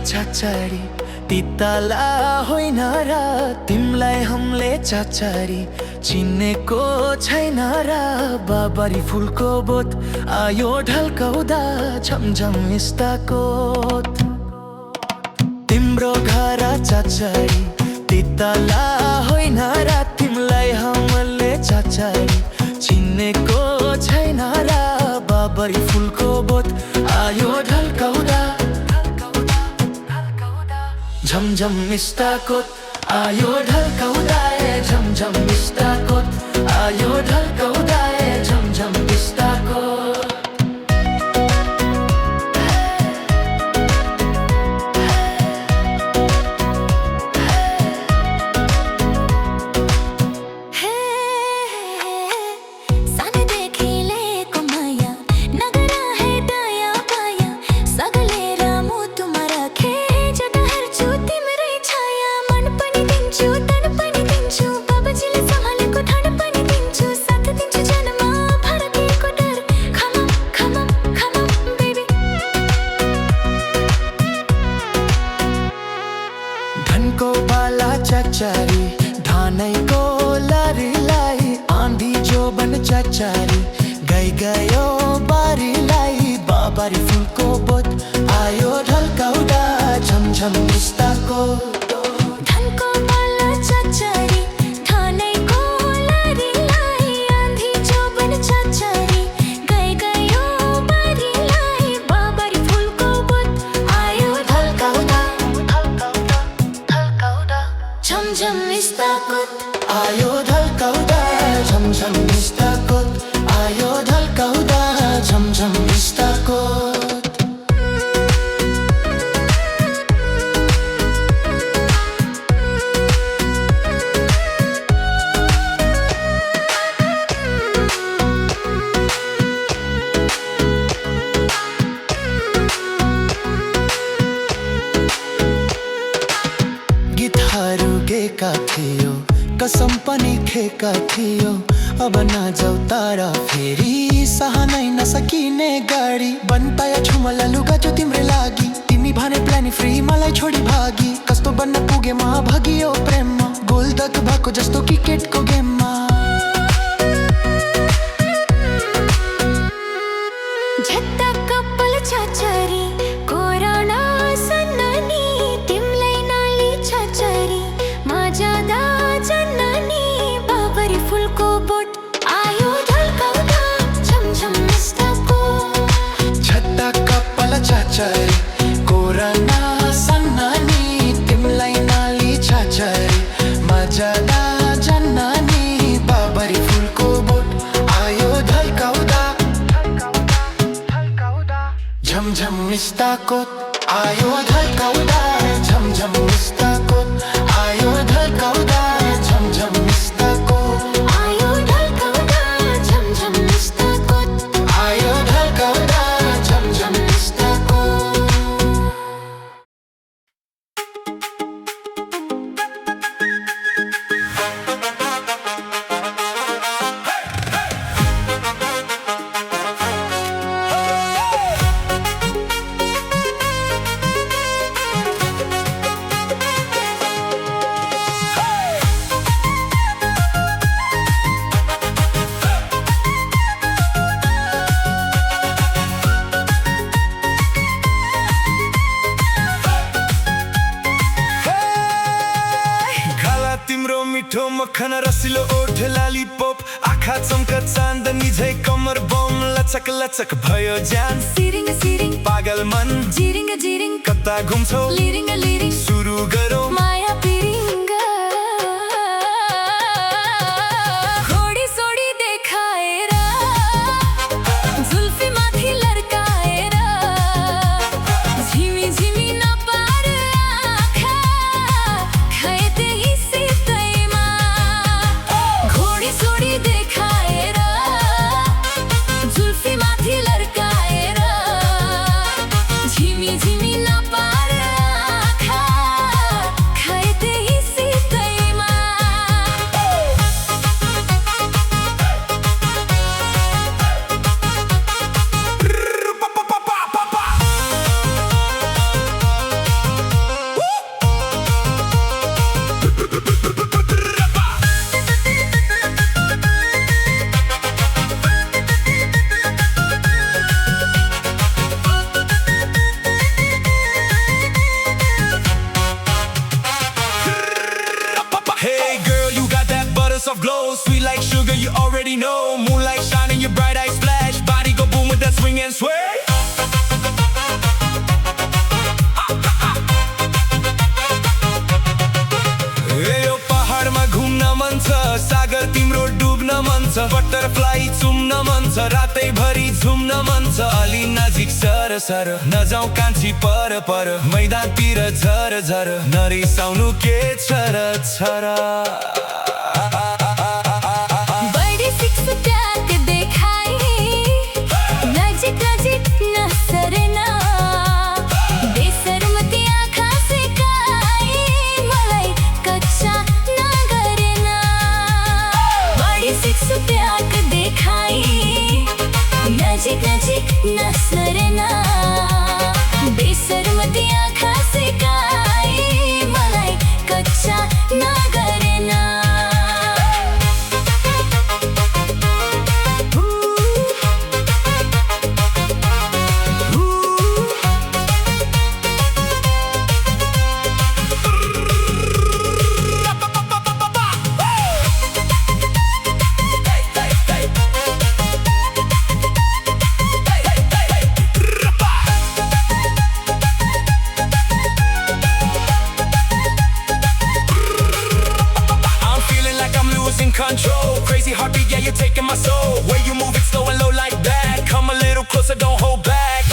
छाछाडी तिताला होइन र तिमलाई हमले चाचारी चिनेको छैन र बाबरी फुलको बोट आयो ढल्काउँदा झमझम इस्ताकोत तिम्रो घर चाचारी तिताला होइन र तिमलाई हमले चाचारी चिनेको छैन र बाबरी फुलको बोट आयो ढल्काउँदा झमझम इस्ताकोत आयो ढल्काउँदा झमझम इस्ताकोत आयो ढल्काउँदा झमझम इस्ताकोत धनको बाला चाचारी धानैको लारीलाई आँधी जोबन चाचारी गयो बारीलाई बाबरी फुलको बोट आयो ढल्काउँदा झमझम इस्ताकोत धनको बाला चाचारी धानैको लारीलाई आँधी जोबन चाचारी गयो बारीलाई बाबरी फुलको बोट आयो ढल्काउँदा झमझम इस्ताकोत आयो ढल्काउँदा झमझम इस्ताकोत आयो ढल्काउँदा झमझम इस्ताकोत गीतहरू गेका थियो कसम पनि खेका थियो अब नजाऊ तर फेरि सहनै नसकिने गाडी बनपाया छु मलाई लुगा जो तिम्रै लागि तिमी भने प्लानी फ्री मलाई छोडी भागी कस्तो बन्न पुगे म भगियो प्रेममा गोल्डक भएको जस्तो क्रिकेटको गेममा झट्टा कपाल चाचारी कोरोना सन्नानी तिमलाई नाली चाचारी मजादा जन्नानी बाबरी फुलको बोट आयो ढल्काउँदा झमझम इस्ताकोत झट्टा कपाल चाचारी कोरोना सन्नानी तिमलाई नाली चाचारी मजादा जन्नानी बाबरी फुलको बोट आयो ढल्काउँदा झमझम इस्ताकोत आयो ढल्काउँदा झमझम इस्ताकोत आयो ढल्काउँदा झमझम इस्ताकोत आयो ढल्काउँदा झमझम इस्ताकोत आयो ढल्काउँदा झमझम इस्ताकोत तिम्रो मिठो मक्खन रसिलो ओठ लालीपप आँखा चम्का चाँदनी झै कमर बम लचक लचक भयो ज्यान सिरिङ सिरिङ पागल मन जिरिङ जिरिङ कता घुम्छौ लिरिङ लिरिङ सुरु गरौँ माया पिरिङ घोडी सोडी देखाएर जुल्फी माथि लड्काएर झिमी झिमी नपार आँखा खाए त्यही सितैमा घोडी सोडी देखाएर जुल्फी माथि लड्काएर झिमी झिमी नपार आँखा swing and sway. यो पहाडमा घुम्न मन छ, सागर तिम्रो डुब्न मन छ, बटरफ्लाई चुम्न मन छ, रातैभरि झुम्न मन छ, अलि नजिक सर सर नजाऊ कान्छी पर पर, मैदानतिर झर झर नरिसाउनु के छर छर। बड़ी सिक्स प्याक देखाई नजिक नजिक नसरना बेसरमती आँखा से काई मलाई कच्चा ना करना। बड़ी सिक्स प्याक देखाई नजिक नजिक नसरना बेसरमती आँखा से काई मलाई कच्चा ना करना। Control, crazy heartbeat, yeah, you're taking my soul. Way you move it slow and low like that. Come a little closer, don't hold back.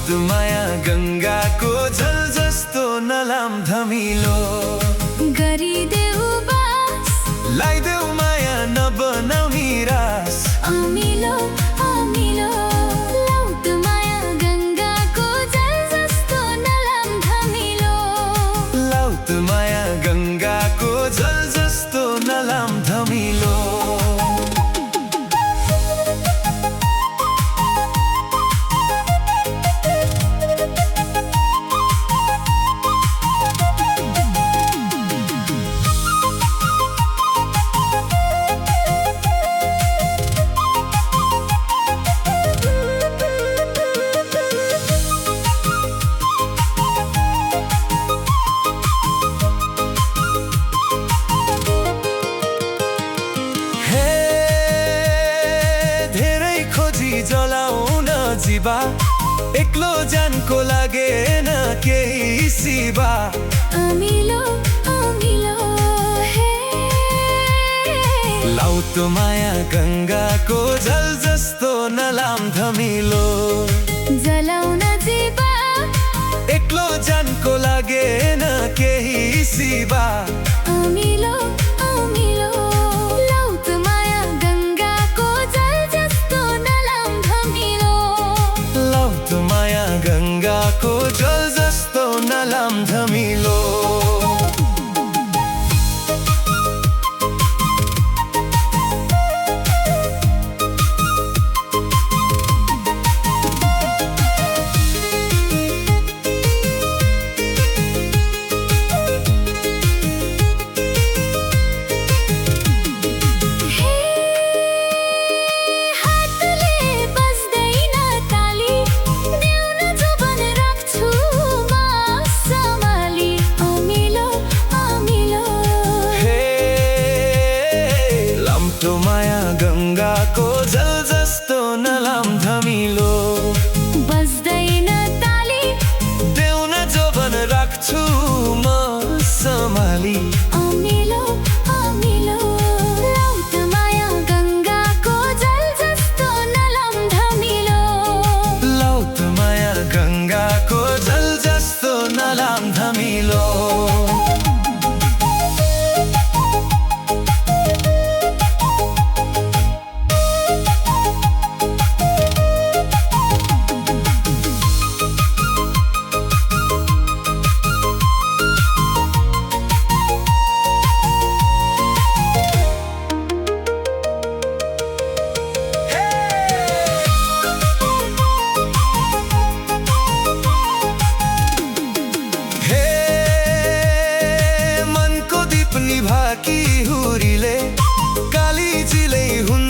माया गंगाको जल जस्तो नलाम धमिलो गरिदेऊ बास लाइदेऊ माया नबनाऊ निराश अमिलो अमिलो लौट माया गंगाको जल जस्तो नलाम धमिलो लौट माया गंगाको जल जस्तो नलाम धमिलो। जलाउन जीवा एक्लो जानको लागेन केही सिवा अमिलो अमिलो हे लौट माया गंगाको जल जस्तो नलाम धमिलो जलाउन जीवा एक्लो जानको लागेन केही सिवा अमिलो अमिलो लौट माया गंगाको जल जस्तो नलाम धमिलो लौट माया गंगाको जल जस्तो नलाम धमिलो।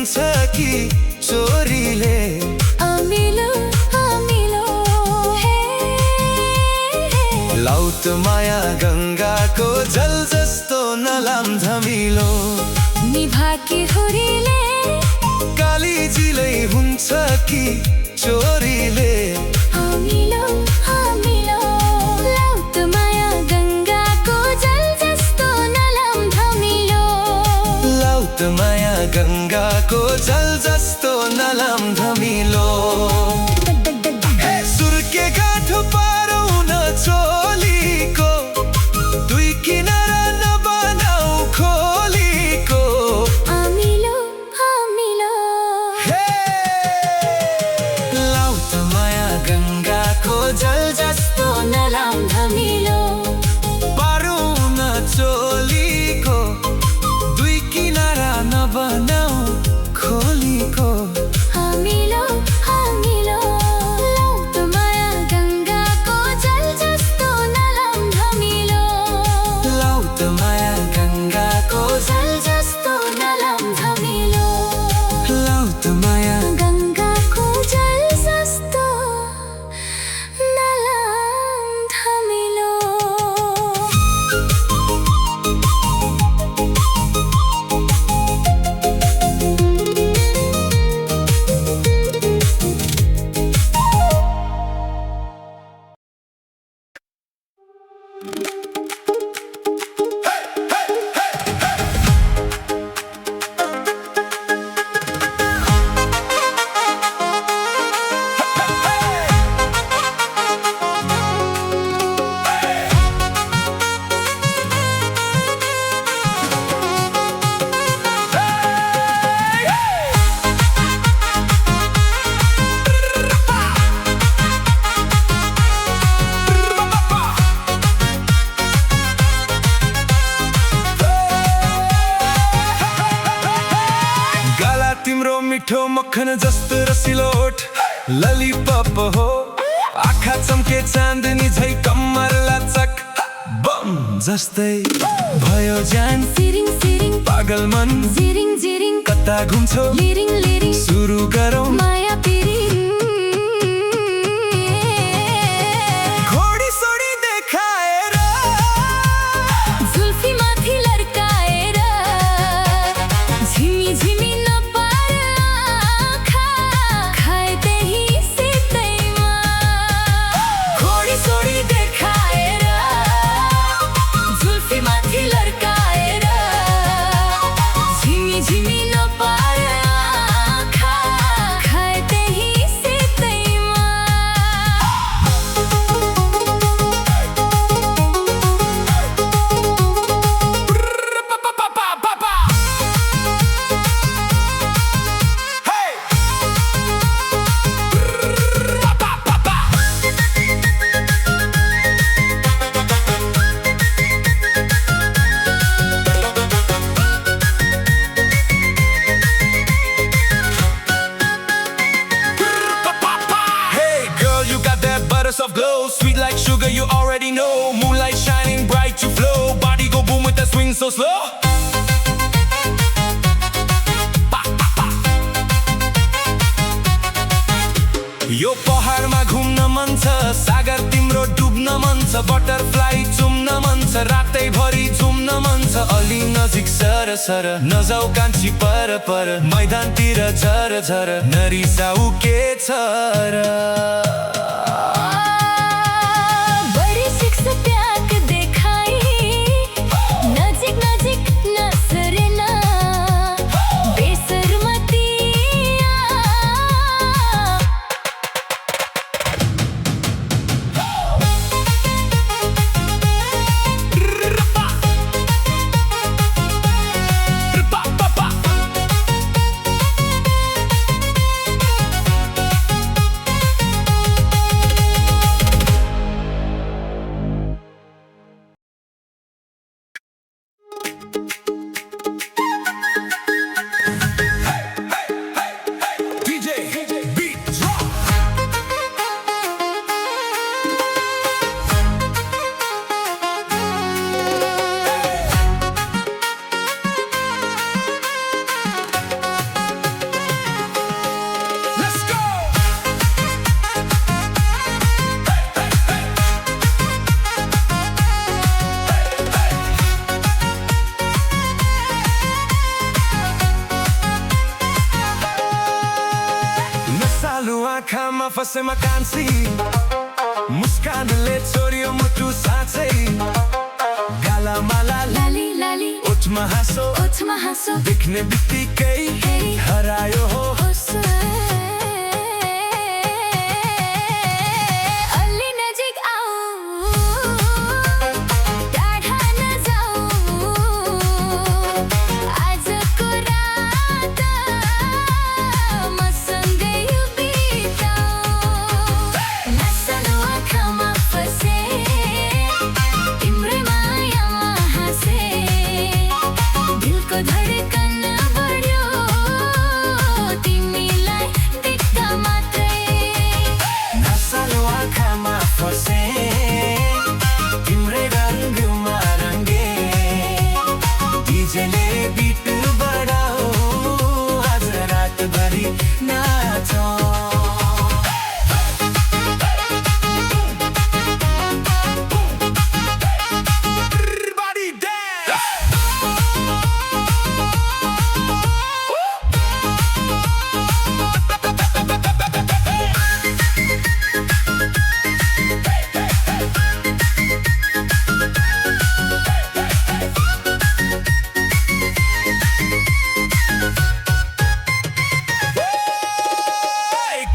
हुन्छ कि चोरीले अमिलो अमिलो हे लाउत माया गङ्गाको जल जस्तो नलाम धमिलो निभाकी हुरीले कालीजीलै हुन्छ कि चोरीले अमिलो अमिलो लाउत माया गङ्गाको जल जस्तो नलाम धमिलो लाउत माया गङ्गाको जल जस्तो नलाम धमिलो सुर्के गाँठो पारौन चोलीको दुई किनारा नबनाऊ खोलीको अमिलो अमिलो लाउत माया गङ्गाको जल जस्तो नलाम धमिलो पारौन चोलीको दुई किनारा नबनाऊ खोलीको अमिलो अमिलो लाउत माया गङ्गाको जल जस्तो नलाम धमिलो लाउत माया गङ्गाको जल जस्तो नलाम धमिलो लाउत माया गङ्गाको जल जस्तो नलाम धमिलो गाला तिम्रो मिठो मक्खन जस्तो रसिलो ओठ ललिपप हो आँखा चम्के चाँदनी झै कम्मर लाचक बम जस्तै भयो जान सिरिङ सिरिङ पागल मन जिरिङ जिरिङ कता घुम्छौ लिरिङ लिरिङ सुरु गरौँ माया पिरिङ घोडी सोडी देखाएर जुल्फी माथि लड्काएर झिमी झिमी नपार आँखा खाए त्यही सितैमा घोडी सोडी देखाएर जुल्फी माथि लड्काएर झिमी झिमी नपार आँखा खाए त्यही सितैमा Hey girl, you got that butter soft glow, sweet like sugar, you already know. Moonlight shining bright, you flow. Body go boom with that swing so slow. यो पहाडमा घुम्न मन छ, सागर तिम्रो डुब्न मन छ, बटरफ्लाई चुम्न मन छ, रातैभरि झुम्न मन छ, अलि नजिक सर सर नजाऊ कान्छी पर पर, मैदानतिर झर झर नरिसाऊ के छ र बढी सिक्स प्याक देखाई नजिक नजिक नसरेन बेसरमती प्रेममा फसेमा कान्छी मुस्कानले छोरियो मुटु साँच्चै गालामा लाली लाली ओठमा हाँसो देख्ने बित्तिकै हरायो हो अलि नजिक आऊ टाढा नजाऊ आजको रात मसँगै बिताऊ नसालो आँखामा फसे तिम्रै मायामा हाँसे दिलको धडकन बढ्यो तिमीलाई देख्दा मात्रै नसालो आँखामा फसे तिम्रै रङ्गमा रङ्गे डिजेले बिट बढाऊ आज रातभरि नाचौँ Everybody dance!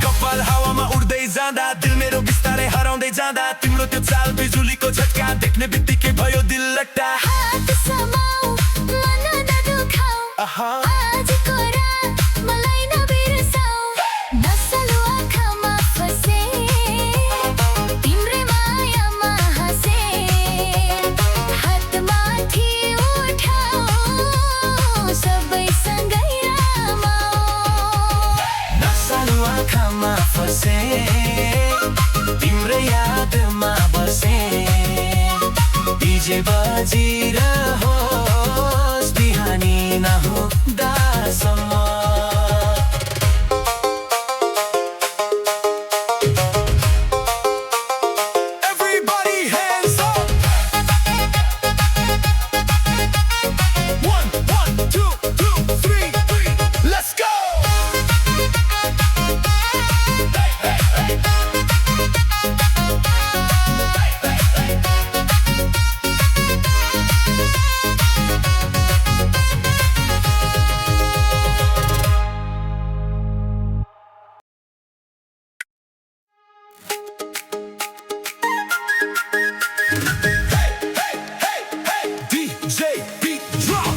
कपाल हावामा उड्दै जाँदा दिल मेरो बिस्तारै हराउँदै जाँदा तिम्रो त्यो चाल बिजुलीको झट्का देख्ने बित्तिकै भयो दिल लट्टा हात समाऊ मन नदुखाऊ आजको रात मलाई नबिर्साऊ नसालो आँखामा फसे तिम्रै मायामा हाँसे हात माथि उठाऊ सबैसँगै रमाऊ नसालो आँखामा फसे तिम्रै यादमा बसे डीजे बजिरहोस् बिहानी नहुँदासम्म Everybody hands up! 1, 2, 3, let's go! DJ beat drop!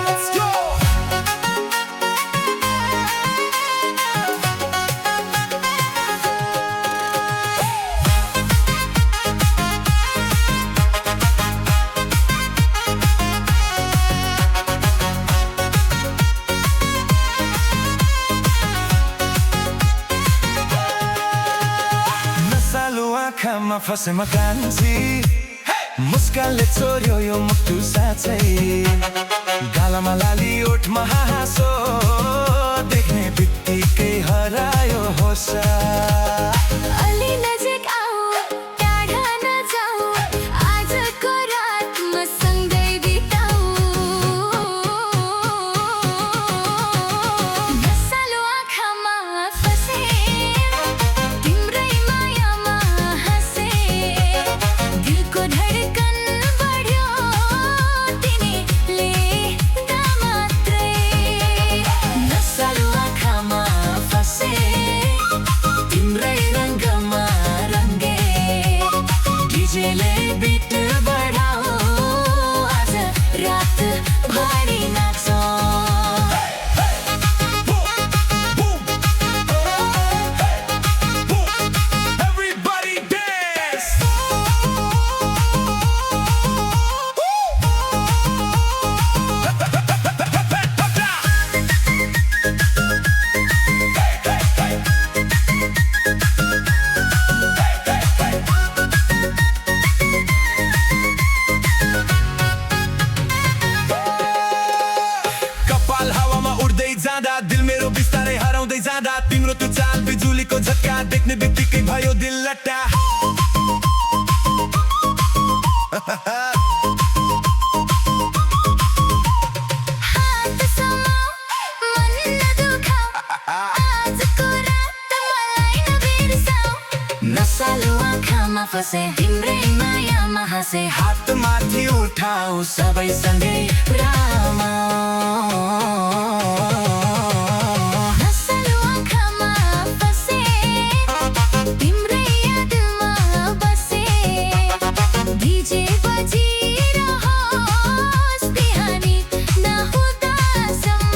Let's go! नसालो आँखामा फसेमा कान्छी मुस्कानले छोड्यो यो मुटु साँच्चै गालामा लाली ओठमा हाँसो देख्ने बित्तिकै हरायो होस अलि नजिक आऊ टाढा नजाऊ आजको रात मसँगै बिताऊ नसालो आँखामा फसे तिम्रै मायामा हाँसे दिलको धडकन बढ्यो तिमीले दा मात्रै नसालो आँखामा फसे तिम्रै रङ्गमा रङ्गे डीजेले बिट बढाऊ आज रात भरि नाचौँ Everybody dance! कपाल हावामा उड्दै जाँदा दिल मेरो बिस्तारै हराउँदै जाँदा तिम्रो त्यो चाल बिजुलीको झट्का देख्ने बित्तिकै भयो दिल लट्टा फसे तिम्रै मायामा हाँसे हात माथि उठाऊ सबैसँगै रमाऊ। नसालु आँखामा फसे तिम्रै यादमा बसे डीजे बजिरहोस् बिहानी नहुँदासम्म।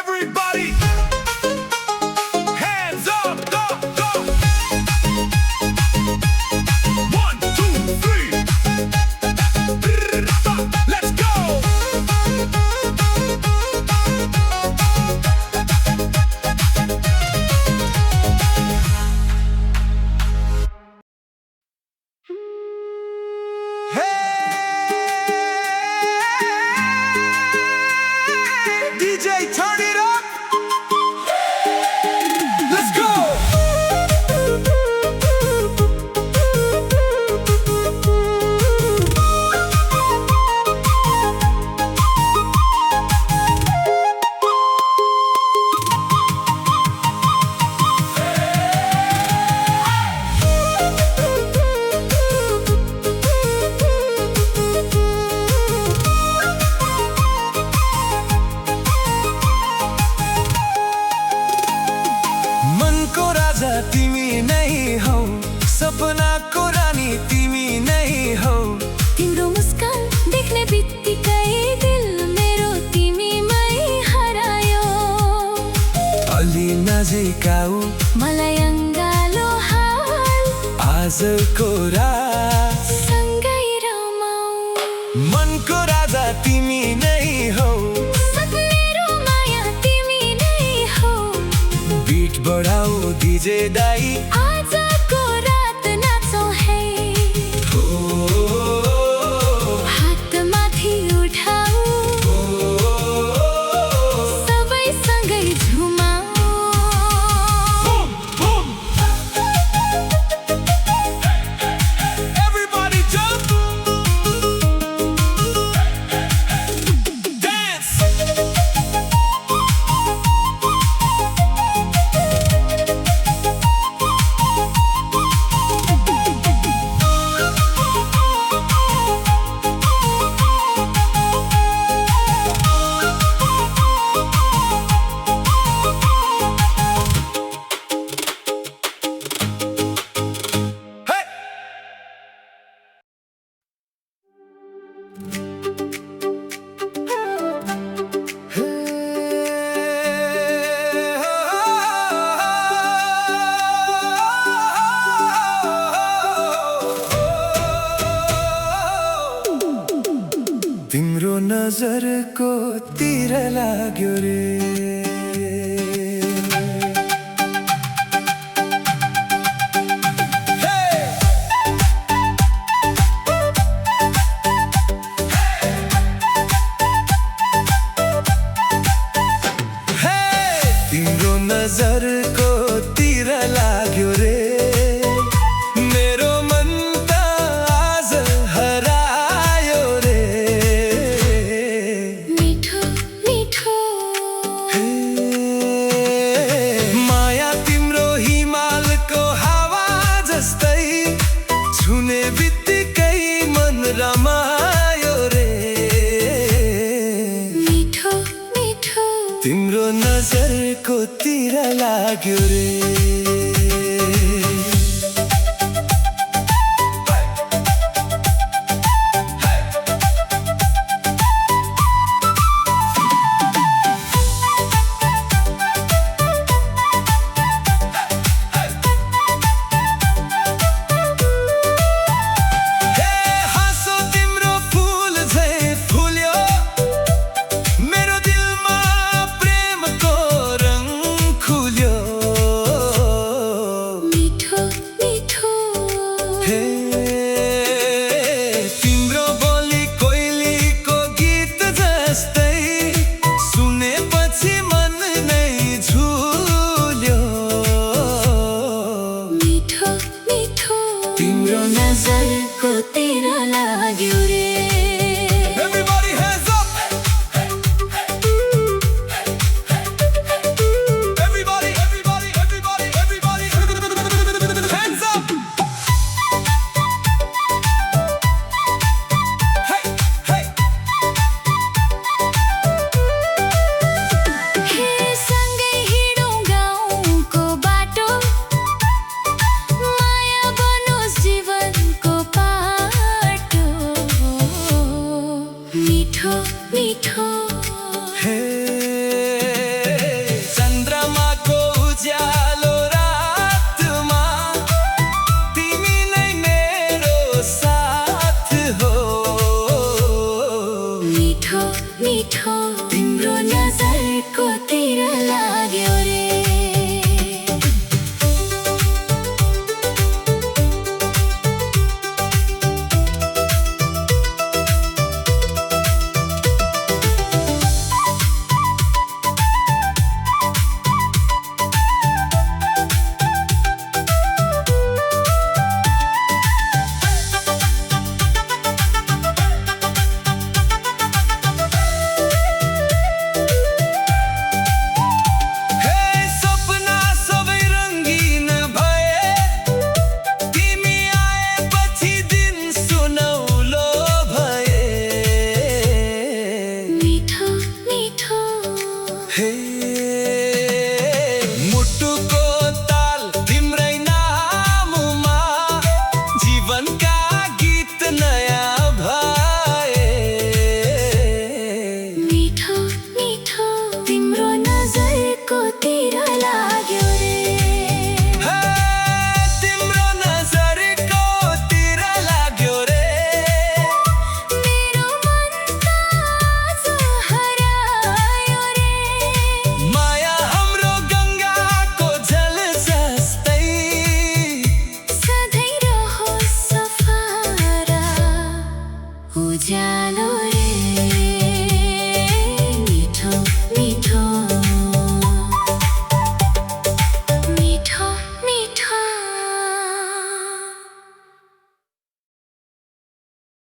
Everybody, hands up, go, go. 1, 2, 3. Let's go. Hey, DJ, turn it up. Let's go. मनको राजा तिमी नै हौ, सपनाको रानी तिमी नै हौ। तिम्रो मुस्कान देख्ने बित्तिकै दिल मेरो तिमीमै हरायो। अलि नजिक आऊ मलाई अङ्गालो हाल आजको रात सँगै रमाऊ। मनको राजा तिमी नै हौ, मेरो माया तिमी नै हौ। बीट बढाऊ डीजे दाई। आजको रात नाचौँ है ओ, हात माथि उठाऊ सबैसँगै झुमाऊ। boom, boom. Everybody jump. Dance. Hey. तिम्रो नजरको तिर लाग्यो रे। तिम्रो नजरको तिर लाग्यो रे। मेरो मन त आज हरायो रे। मिठो मिठो हे, माया तिम्रो हिमालको हावा जस्तै छुने बित्तिकै मन रमायो रे। मिठो मिठो तिम्रो नजरको तिर लाग्यो रे। हे, हाँसो तिम्रो फुल झै फुल्यो, मेरो दिलमा प्रेमको रङ खुल्यो। अर्कोतिर लाग्यो रे Hey